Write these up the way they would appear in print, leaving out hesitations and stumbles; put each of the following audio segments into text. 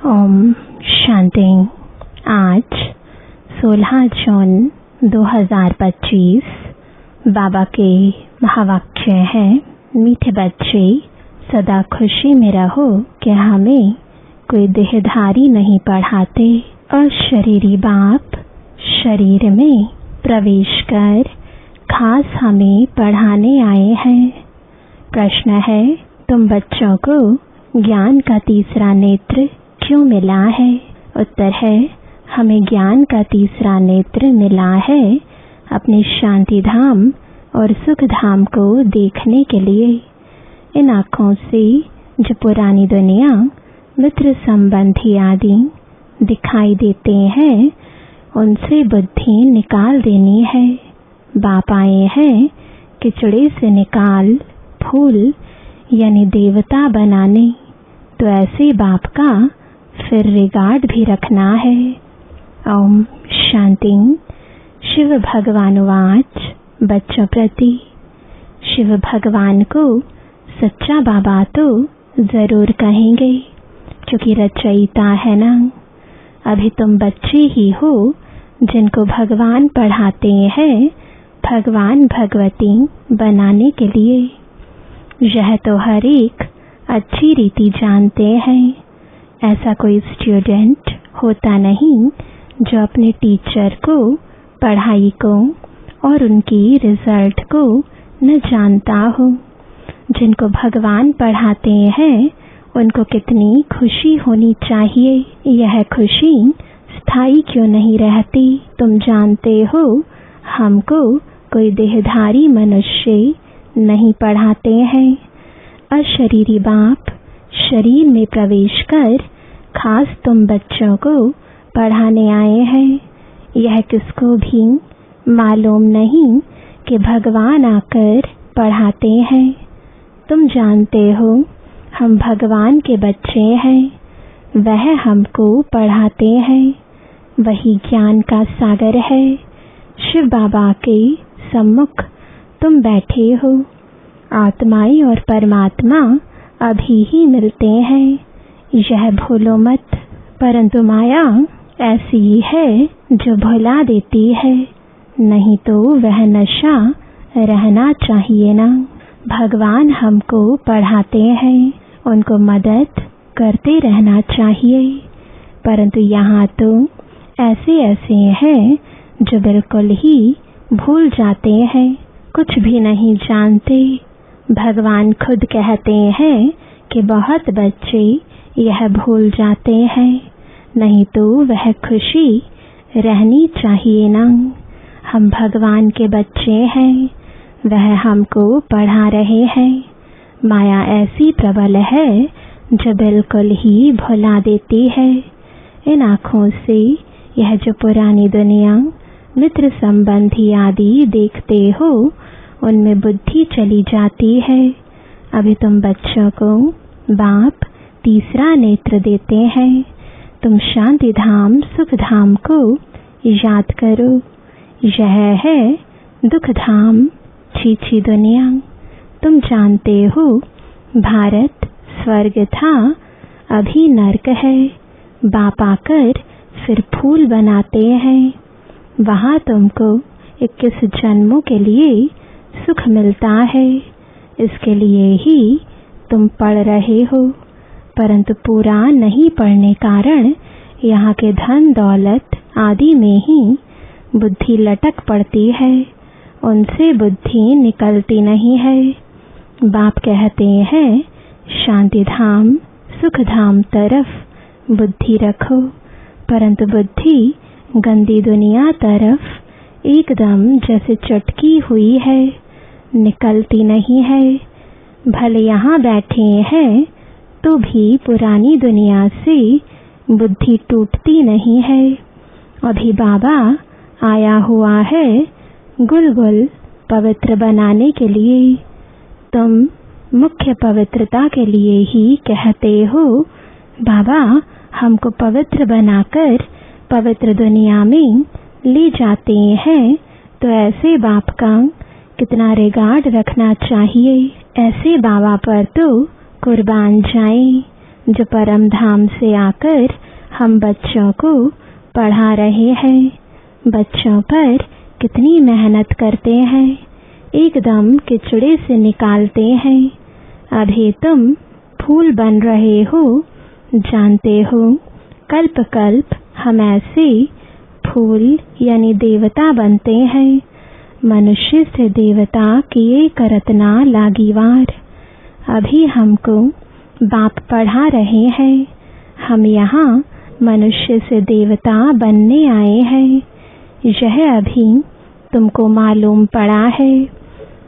ओम शांति। आज 16 जून 2025 बाबा के महावाक्य है, मीठे बच्चे सदा खुशी में रहो कि हमें कोई देहधारी नहीं पढ़ाते और शरीरी बाप शरीर में प्रवेश कर खास हमें पढ़ाने आए हैं। प्रश्न है, तुम बच्चों को ज्ञान का तीसरा नेत्र क्यों मिला है? उत्तर है, हमें ज्ञान का तीसरा नेत्र मिला है अपने शांति धाम और सुख धाम को देखने के लिए। इन आँखों से जो पुरानी दुनिया, मित्र संबंधी आदि दिखाई देते हैं, उनसे बुद्धि निकाल देनी है। बाप आए हैं किचड़े से निकाल फूल यानी देवता बनाने, तो ऐसे बाप का फिर रिगार्ड भी रखना है। ओम शांति। शिव भगवानुवाच, बच्चों प्रति शिव भगवान को सच्चा बाबा तो जरूर कहेंगे, क्योंकि रचयिता है ना। अभी तुम बच्चे ही हो जिनको भगवान पढ़ाते हैं भगवान भगवती बनाने के लिए। यह तो हर एक अच्छी रीति जानते हैं। ऐसा कोई स्टूडेंट होता नहीं जो अपने टीचर को, पढ़ाई को और उनकी रिजल्ट को न जानता हो। जिनको भगवान पढ़ाते हैं उनको कितनी खुशी होनी चाहिए। यह खुशी स्थायी क्यों नहीं रहती? तुम जानते हो हमको कोई देहधारी मनुष्य नहीं पढ़ाते हैं। अशरीरी बाप शरीर में प्रवेश कर खास तुम बच्चों को पढ़ाने आए हैं। यह किसको भी मालूम नहीं कि भगवान आकर पढ़ाते हैं। तुम जानते हो हम भगवान के बच्चे हैं, वह हमको पढ़ाते हैं। वही ज्ञान का सागर है। शिव बाबा के सम्मुख तुम बैठे हो। आत्माएं और परमात्मा अभी ही मिलते हैं, यह भूलो मत। परंतु माया ऐसी है जो भुला देती है, नहीं तो वह नशा रहना चाहिए ना। भगवान हमको पढ़ाते हैं, उनको मदद करते रहना चाहिए। परंतु यहाँ तो ऐसे ऐसे हैं जो बिल्कुल ही भूल जाते हैं, कुछ भी नहीं जानते। भगवान खुद कहते हैं कि बहुत बच्चे यह भूल जाते हैं, नहीं तो वह खुशी रहनी चाहिए ना। हम भगवान के बच्चे हैं, वह हमको पढ़ा रहे हैं। माया ऐसी प्रबल है जो बिल्कुल ही भुला देती है। इन आँखों से यह जो पुरानी दुनिया, मित्र संबंधी आदि देखते हो, उनमें बुद्धि चली जाती है। अभी तुम बच्चों को बाप तीसरा नेत्र देते हैं। तुम शांति धाम सुख धाम को याद करो। यह है दुख धाम, छीछी दुनिया। तुम जानते हो भारत स्वर्ग था, अभी नरक है। बाप आकर फिर फूल बनाते हैं। वहाँ तुमको 21 जन्मों के लिए सुख मिलता है। इसके लिए ही तुम पढ़ रहे हो, परंतु पूरा नहीं पढ़ने कारण यहाँ के धन दौलत आदि में ही बुद्धि लटक पड़ती है, उनसे बुद्धि निकलती नहीं है। बाप कहते हैं शांति धाम सुख धाम तरफ बुद्धि रखो, परंतु बुद्धि गंदी दुनिया तरफ एकदम जैसे चटकी हुई है, निकलती नहीं है। भले यहाँ बैठे हैं तो भी पुरानी दुनिया से बुद्धि टूटती नहीं है। अभी बाबा आया हुआ है गुल पवित्र बनाने के लिए। तुम मुख्य पवित्रता के लिए ही कहते हो बाबा हमको पवित्र बनाकर पवित्र दुनिया में ले जाते हैं, तो ऐसे बाप का कितना रिगार्ड रखना चाहिए। ऐसे बाबा पर तो कुर्बान जाएं, जो परम धाम से आकर हम बच्चों को पढ़ा रहे हैं। बच्चों पर कितनी मेहनत करते हैं, एकदम किचड़े से निकालते हैं। अभी तुम फूल बन रहे हो, जानते हो कल्प कल्प हम ऐसे फूल यानी देवता बनते हैं। मनुष्य से देवता किए करत ना लागिवार। अभी हमको बाप पढ़ा रहे हैं, हम यहाँ मनुष्य से देवता बनने आए हैं। यह अभी तुमको मालूम पड़ा है,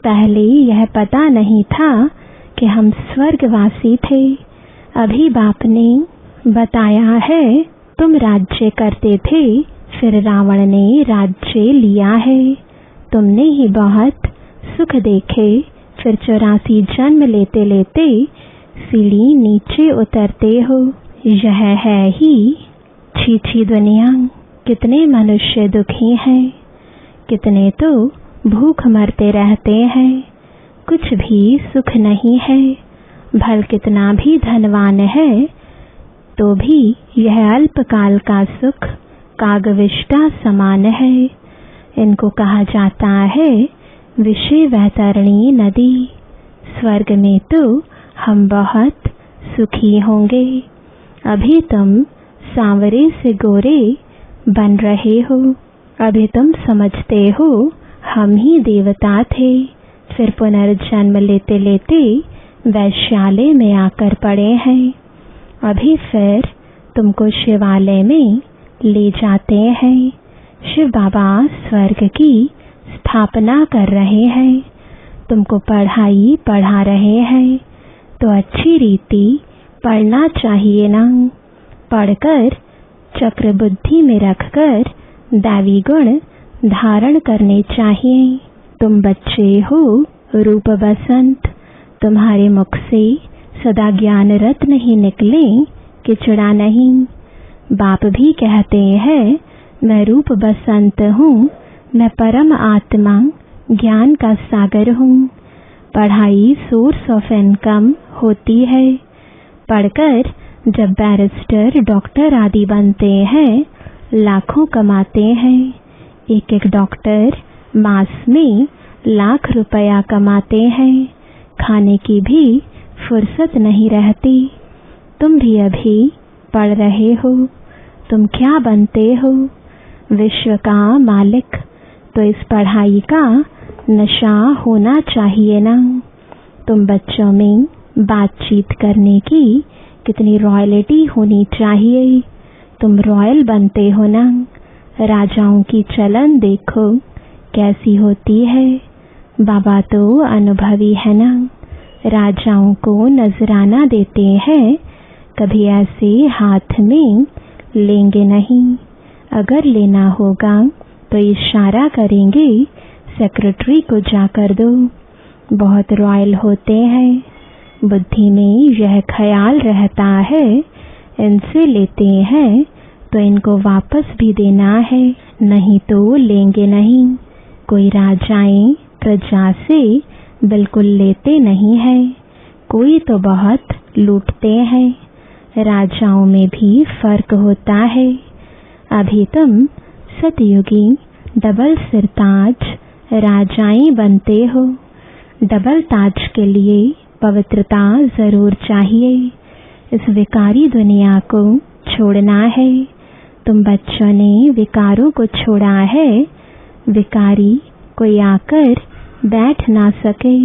पहले यह पता नहीं था कि हम स्वर्गवासी थे। अभी बाप ने बताया है, तुम राज्य करते थे, फिर रावण ने राज्य लिया है। तुमने ही बहुत सुख देखे, फिर 84 जन्म लेते लेते सीढ़ी नीचे उतरते हो। यह है ही छी दुनिया। कितने मनुष्य दुखी हैं, कितने तो भूख मरते रहते हैं, कुछ भी सुख नहीं है। भल कितना भी धनवान है तो भी यह अल्पकाल का सुख कागविष्टा समान है। इनको कहा जाता है विषय वैतरणी नदी। स्वर्ग में तो हम बहुत सुखी होंगे। अभी तुम सांवरे से गोरे बन रहे हो। अभी तुम समझते हो हम ही देवता थे, फिर पुनर्जन्म लेते लेते वैश्यालय में आकर पड़े हैं। अभी फिर तुमको शिवालय में ले जाते हैं। शिव बाबा स्वर्ग की स्थापना कर रहे हैं, तुमको पढ़ाई पढ़ा रहे हैं, तो अच्छी रीति पढ़ना चाहिए ना। पढ़कर चक्र बुद्धि में रखकर दैवी गुण धारण करने चाहिए। तुम बच्चे हो रूप बसंत, तुम्हारे मुख से सदा ज्ञान रत्न ही निकले, किचड़ा नहीं। बाप भी कहते हैं मैं रूप बसंत हूँ, मैं परम आत्मा ज्ञान का सागर हूँ। पढ़ाई सोर्स ऑफ इनकम होती है। पढ़कर जब बैरिस्टर डॉक्टर आदि बनते हैं, लाखों कमाते हैं। एक एक डॉक्टर मास में लाख रुपया कमाते हैं, खाने की भी फुर्सत नहीं रहती। तुम भी अभी पढ़ रहे हो, तुम क्या बनते हो? विश्व का मालिक। तो इस पढ़ाई का नशा होना चाहिए ना। तुम बच्चों में बातचीत करने की कितनी रॉयल्टी होनी चाहिए। तुम रॉयल बनते हो ना। राजाओं की चलन देखो कैसी होती है। बाबा तो अनुभवी है ना, राजाओं को नजराना देते हैं, कभी ऐसे हाथ में लेंगे नहीं। अगर लेना होगा तो इशारा करेंगे, सेक्रेटरी को जाकर दो। बहुत रॉयल होते हैं, बुद्धि में यह ख्याल रहता है इनसे लेते हैं तो इनको वापस भी देना है, नहीं तो लेंगे नहीं। कोई राजाएं प्रजा से बिल्कुल लेते नहीं है, कोई तो बहुत लूटते हैं। राजाओं में भी फर्क होता है। अभी तुम सतयुगी डबल सिरताज राजाएं बनते हो। डबल ताज के लिए पवित्रता जरूर चाहिए। इस विकारी दुनिया को छोड़ना है। तुम बच्चों ने विकारों को छोड़ा है। विकारी कोई आकर बैठ ना सके।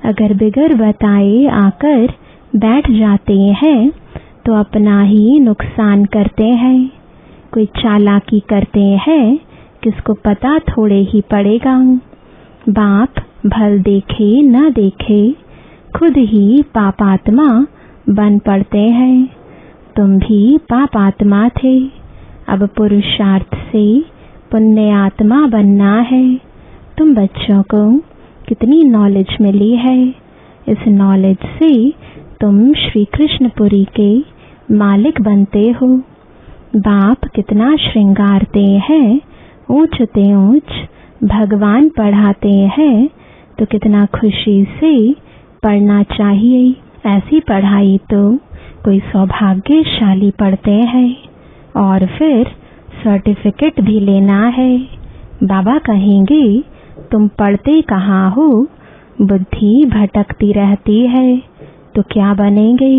अगर बिगर बताए आकर बैठ जाते हैं तो अपना ही नुकसान करते हैं। कोई चालाकी करते हैं, किसको पता थोड़े ही पड़ेगा। बाप भल देखे न देखे खुद ही पापात्मा बन पड़ते हैं। तुम भी पापात्मा थे, अब पुरुषार्थ से पुण्य आत्मा बनना है। तुम बच्चों को कितनी नॉलेज मिली है। इस नॉलेज से तुम श्री कृष्णपुरी के मालिक बनते हो। बाप कितना श्रृंगारते हैं, ऊंचते ऊंच भगवान पढ़ाते हैं, तो कितना खुशी से पढ़ना चाहिए। ऐसी पढ़ाई तो कोई सौभाग्यशाली पढ़ते हैं और फिर सर्टिफिकेट भी लेना है। बाबा कहेंगे तुम पढ़ते कहाँ हो, बुद्धि भटकती रहती है तो क्या बनेंगे।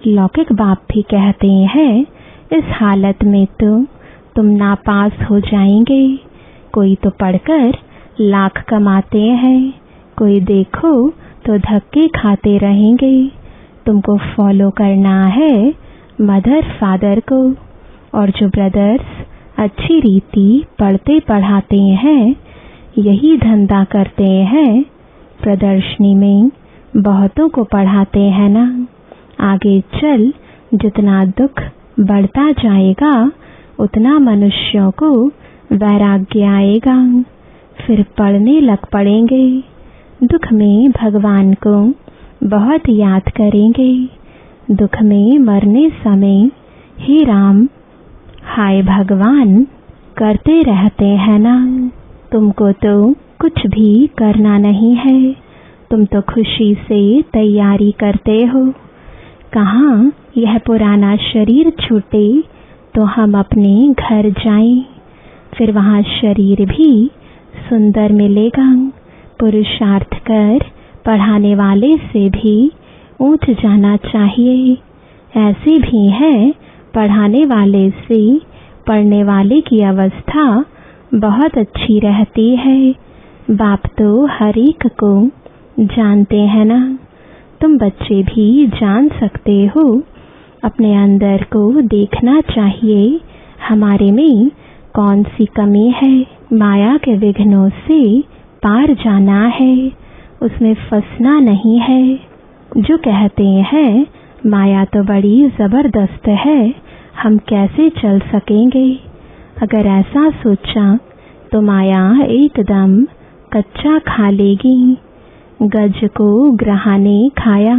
लौकिक बाप भी कहते हैं इस हालत में तो तुम नापास हो जाएंगे। कोई तो पढ़कर लाख कमाते हैं, कोई देखो तो धक्के खाते रहेंगे। तुमको फॉलो करना है मदर फादर को। और जो ब्रदर्स अच्छी रीति पढ़ते पढ़ाते हैं यही धंधा करते हैं, प्रदर्शनी में बहुतों को पढ़ाते हैं ना। आगे चल जितना दुख बढ़ता जाएगा उतना मनुष्यों को वैराग्य आएगा, फिर पढ़ने लग पड़ेंगे। दुख में भगवान को बहुत याद करेंगे, दुख में मरने समय हे राम हाय भगवान करते रहते हैं ना। तुमको तो कुछ भी करना नहीं है, तुम तो खुशी से तैयारी करते हो। कहाँ यह पुराना शरीर छूटे तो हम अपने घर जाएं, फिर वहाँ शरीर भी सुंदर मिलेगा। पुरुषार्थ कर पढ़ाने वाले से भी ऊंच जाना चाहिए। ऐसे भी है पढ़ाने वाले से पढ़ने वाले की अवस्था बहुत अच्छी रहती है। बाप तो हर एक को जानते हैं ना। तुम बच्चे भी जान सकते हो, अपने अंदर को देखना चाहिए हमारे में कौन सी कमी है। माया के विघ्नों से पार जाना है, उसमें फंसना नहीं है। जो कहते हैं माया तो बड़ी जबरदस्त है, हम कैसे चल सकेंगे। अगर ऐसा सोचा तो माया एकदम कच्चा खा लेगी। गज को ग्रहा ने खाया,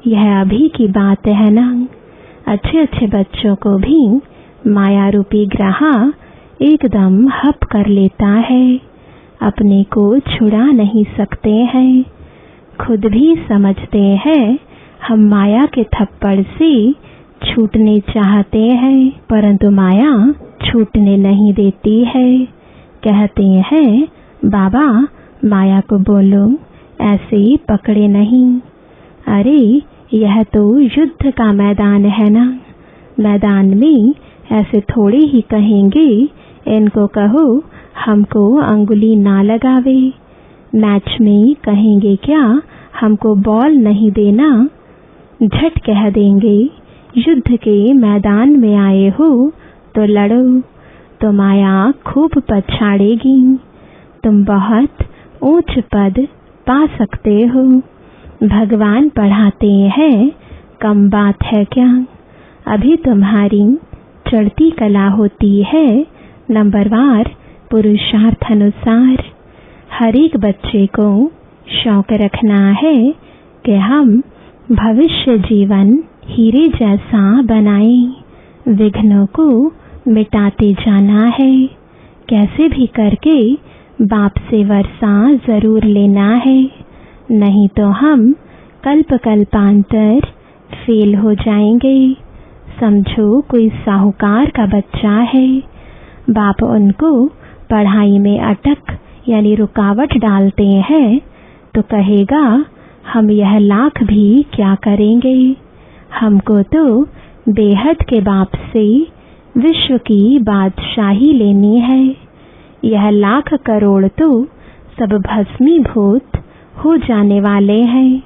यह अभी की बात है ना। अच्छे अच्छे बच्चों को भी माया रूपी ग्रहा एकदम हप कर लेता है, अपने को छुड़ा नहीं सकते हैं। खुद भी समझते हैं हम माया के थप्पड़ से छूटने चाहते हैं, परंतु माया छूटने नहीं देती है। कहते हैं बाबा माया को बोलो ऐसे पकड़े नहीं। अरे यह तो युद्ध का मैदान है ना, मैदान में ऐसे थोड़े ही कहेंगे इनको कहो हमको अंगुली ना लगावे। मैच में कहेंगे क्या हमको बॉल नहीं देना, झट कह देंगे युद्ध के मैदान में आए हो तो लड़ो। तो माया खूब पछाड़ेगी, तुम बहुत ऊंच पद पा सकते हो। भगवान पढ़ाते हैं कम बात है क्या। अभी तुम्हारी चढ़ती कला होती है नंबरवार पुरुषार्थ अनुसार। हर एक बच्चे को शौक रखना है कि हम भविष्य जीवन हीरे जैसा बनाएं। विघ्नों को मिटाते जाना है, कैसे भी करके बाप से वर्षा जरूर लेना है, नहीं तो हम कल्प कल्पांतर फेल हो जाएंगे। समझो कोई साहूकार का बच्चा है, बाप उनको पढ़ाई में अटक यानी रुकावट डालते हैं तो कहेगा हम यह लाख भी क्या करेंगे, हमको तो बेहद के बाप से विश्व की बादशाही लेनी है। यह लाख करोड़ तो सब भस्मीभूत हो जाने वाले हैं।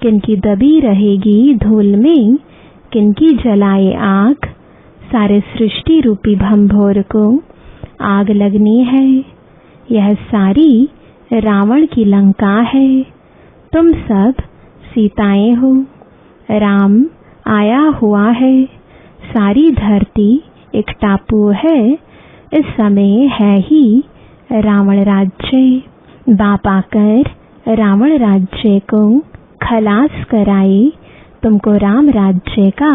किनकी दबी रहेगी धूल में, किनकी जलाए आग, सारे सृष्टि रूपी भंभोर को आग लगनी है। यह सारी रावण की लंका है, तुम सब सीताएं हो। राम आया हुआ है, सारी धरती एक टापू है। इस समय है ही रावण राज्य। बाप आकर रावण राज्य को खलास कराए, तुमको राम राज्य का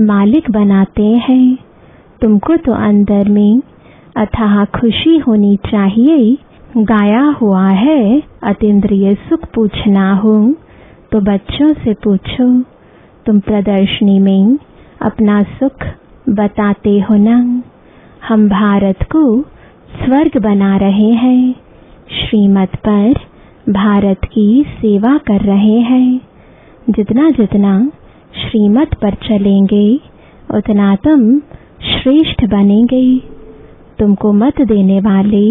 मालिक बनाते हैं। तुमको तो अंदर में अथाह खुशी होनी चाहिए। गाया हुआ है अतीन्द्रिय सुख पूछना हो तो बच्चों से पूछो, तुम प्रदर्शनी में अपना सुख बताते हो ना। हम भारत को स्वर्ग बना रहे हैं, श्रीमत पर भारत की सेवा कर रहे हैं। जितना जितना श्रीमत पर चलेंगे उतना तुम श्रेष्ठ बनेंगे। तुमको मत देने वाले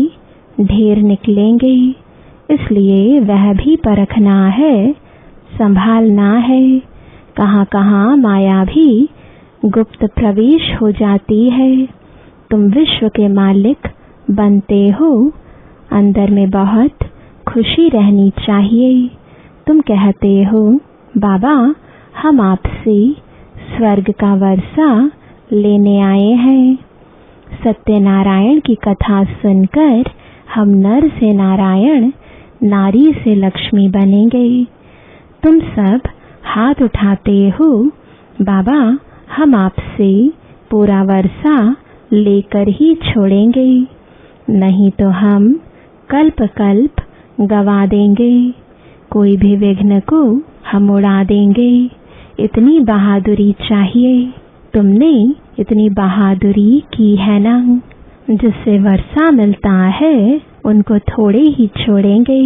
ढेर निकलेंगे, इसलिए वह भी परखना है, संभालना है। कहाँ कहाँ माया भी गुप्त प्रवेश हो जाती है। तुम विश्व के मालिक बनते हो, अंदर में बहुत खुशी रहनी चाहिए। तुम कहते हो बाबा हम आपसे स्वर्ग का वर्षा लेने आए हैं। सत्यनारायण की कथा सुनकर हम नर से नारायण, नारी से लक्ष्मी बनेंगे। तुम सब हाथ उठाते हो बाबा हम आपसे पूरा वर्षा लेकर ही छोड़ेंगे, नहीं तो हम कल्प कल्प गवा देंगे। कोई भी विघ्न को हम उड़ा देंगे। इतनी बहादुरी चाहिए। तुमने इतनी बहादुरी की है ना। जिससे वर्षा मिलता है उनको थोड़े ही छोड़ेंगे।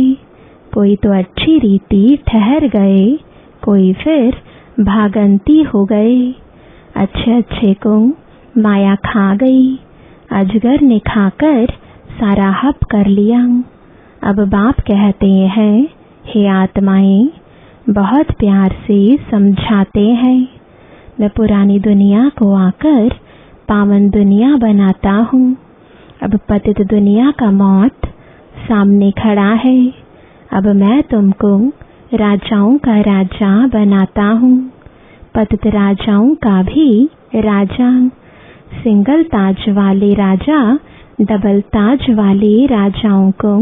कोई तो अच्छी रीति ठहर गए, कोई फिर भागंती हो गए। अच्छे अच्छे को माया खा गई, अजगर ने खाकर सारा हप कर लिया। अब बाप कहते हैं हे आत्माएं, बहुत प्यार से समझाते हैं, मैं पुरानी दुनिया को आकर पावन दुनिया बनाता हूँ। अब पतित दुनिया का मौत सामने खड़ा है। अब मैं तुमको राजाओं का राजा बनाता हूँ, पतित राजाओं का भी राजा। सिंगल ताज वाले राजा डबल ताज वाले राजाओं को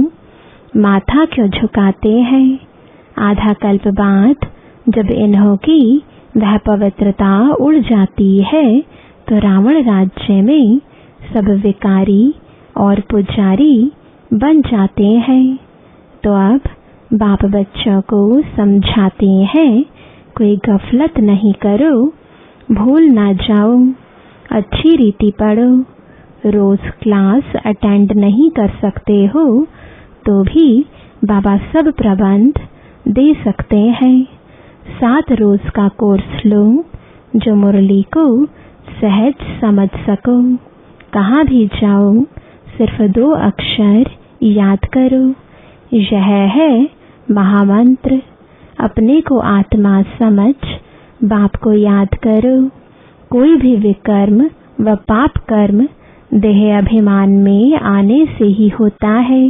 माथा क्यों झुकाते हैं? आधा कल्प बाद जब इन्हों की वह पवित्रता उड़ जाती है तो रावण राज्य में सब विकारी और पुजारी बन जाते हैं। तो अब बाप बच्चों को समझाते हैं, कोई गफलत नहीं करो, भूल ना जाओ, अच्छी रीति पढ़ो। रोज क्लास अटेंड नहीं कर सकते हो तो भी बाबा सब प्रबंध दे सकते हैं। 7 रोज का कोर्स लो जो मुरली को सहज समझ सको। कहाँ भी जाओ सिर्फ 2 अक्षर याद करो, यह है महामंत्र। अपने को आत्मा समझ बाप को याद करो। कोई भी विकर्म व पाप कर्म देह अभिमान में आने से ही होता है।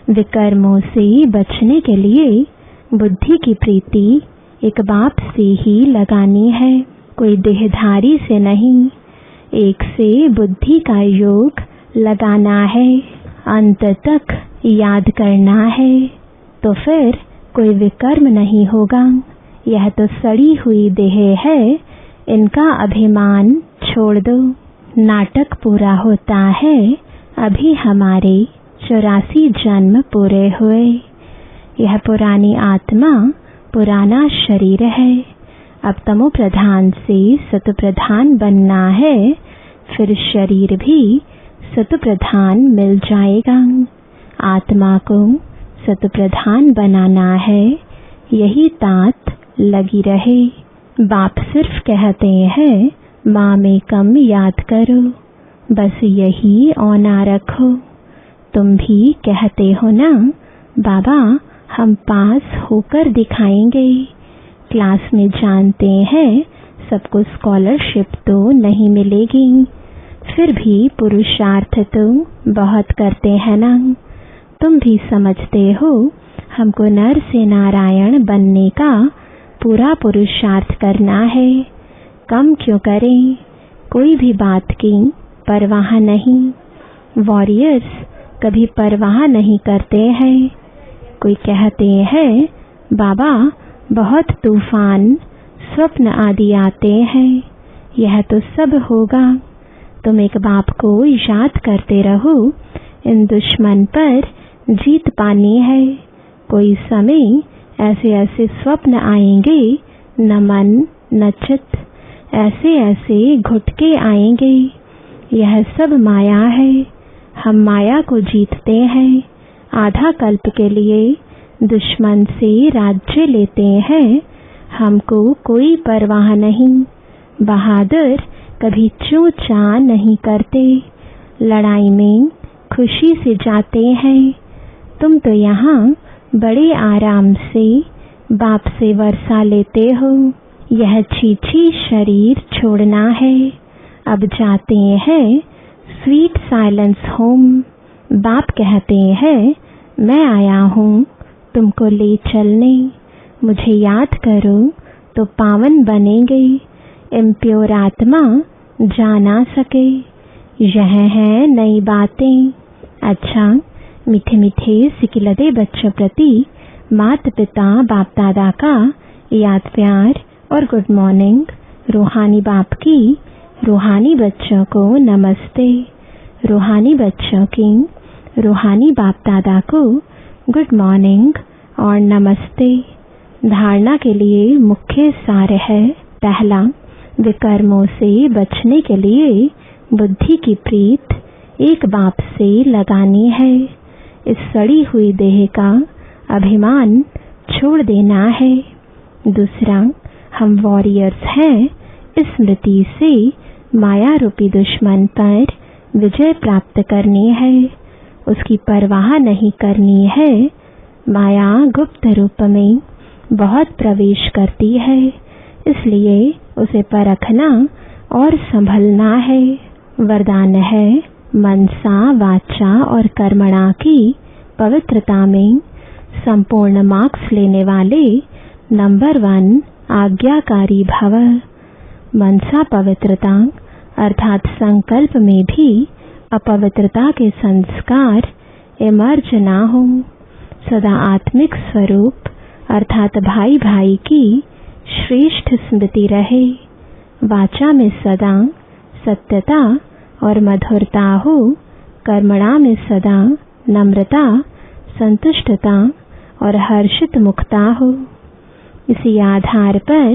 विकर्मों से बचने के लिए बुद्धि की प्रीति एक बाप से ही लगानी है, कोई देहधारी से नहीं। एक से बुद्धि का योग लगाना है, अंत तक याद करना है, तो फिर कोई विकर्म नहीं होगा। यह तो सड़ी हुई देह है, इनका अभिमान छोड़ दो। नाटक पूरा होता है, अभी हमारे 84 जन्म पूरे हुए। यह पुरानी आत्मा पुराना शरीर है। अब तमो प्रधान से सत प्रधान बनना है, फिर शरीर भी सत प्रधान मिल जाएगा। आत्मा को सत प्रधान बनाना है, यही तात लगी रहे। बाप सिर्फ कहते हैं माँ में कम याद करो, बस यही औना रखो। तुम भी कहते हो ना बाबा हम पास होकर दिखाएंगे। क्लास में जानते हैं सबको स्कॉलरशिप तो नहीं मिलेगी, फिर भी पुरुषार्थ तो बहुत करते हैं ना। तुम भी समझते हो हमको नर से नारायण बनने का पूरा पुरुषार्थ करना है। कम क्यों करें, कोई भी बात की परवाह नहीं। वॉरियर्स कभी परवाह नहीं करते हैं। कोई कहते हैं बाबा बहुत तूफान स्वप्न आदि आते हैं, यह तो सब होगा। तुम एक बाप को याद करते रहो, इन दुश्मन पर जीत पानी है। कोई समय ऐसे ऐसे स्वप्न आएंगे, न मन नचित ऐसे ऐसे घुटके आएंगे। यह सब माया है, हम माया को जीतते हैं। आधा कल्प के लिए दुश्मन से राज्य लेते हैं, हमको कोई परवाह नहीं। बहादुर कभी चूं चां नहीं करते, लड़ाई में खुशी से जाते हैं। तुम तो यहाँ बड़े आराम से बाप से वर्षा लेते हो। यह छीछी शरीर छोड़ना है, अब जाते हैं स्वीट साइलेंस होम। बाप कहते हैं मैं आया हूँ तुमको ले चलने। मुझे याद करो तो पावन बनेंगे, इम्प्योर आत्मा जा ना सके। यह है नई बातें। अच्छा, मीठे मीठे सिकिलदे बच्चों प्रति माता पिता बाप दादा का याद प्यार और गुड मॉर्निंग। रूहानी बाप की रूहानी बच्चों को नमस्ते। रूहानी बच्चों की रूहानी बाप दादा को गुड मॉर्निंग और नमस्ते। धारणा के लिए मुख्य सार है। पहला, विकर्मों से बचने के लिए बुद्धि की प्रीत एक बाप से लगानी है। इस सड़ी हुई देह का अभिमान छोड़ देना है। दूसरा, हम वॉरियर्स हैं। इस स्मृति से माया रूपी दुश्मन पर विजय प्राप्त करनी है, उसकी परवाह नहीं करनी है। माया गुप्त रूप में बहुत प्रवेश करती है, इसलिए उसे परखना और संभलना है। वरदान है मनसा वाचा और कर्मणा की पवित्रता में संपूर्ण मार्क्स लेने वाले नंबर 1 आज्ञाकारी भव। मनसा पवित्रता अर्थात संकल्प में भी अपवित्रता के संस्कार इमर्ज ना हो। सदा आत्मिक स्वरूप अर्थात भाई भाई की श्रेष्ठ स्मृति रहे। वाचा में सदा सत्यता और मधुरता हो। कर्मणा में सदा नम्रता, संतुष्टता और हर्षित मुखता हो। इसी आधार पर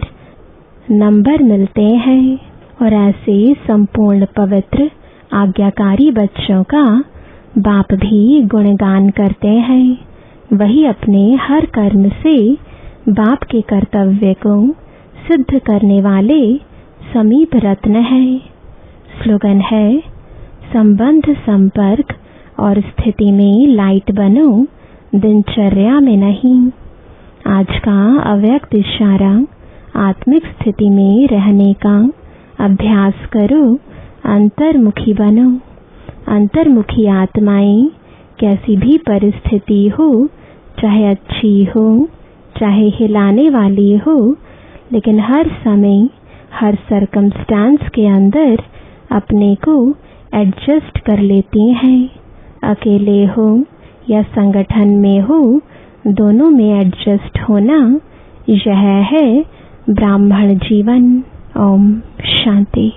नंबर मिलते हैं और ऐसे संपूर्ण पवित्र आज्ञाकारी बच्चों का बाप भी गुणगान करते हैं। वही अपने हर कर्म से बाप के कर्तव्य को सिद्ध करने वाले समीप रत्न है। स्लोगन है संबंध संपर्क और स्थिति में लाइट बनो, दिनचर्या में नहीं। आज का अव्यक्त इशारा आत्मिक स्थिति में रहने का अभ्यास करो, अंतर्मुखी बनो। अंतर्मुखी आत्माएं कैसी भी परिस्थिति हो, चाहे अच्छी हो चाहे हिलाने वाली हो, लेकिन हर समय हर सरकमस्टांस के अंदर अपने को एडजस्ट कर लेती हैं। अकेले हो या संगठन में हो, दोनों में एडजस्ट होना, यह है ब्राह्मण जीवन। ओम शांति।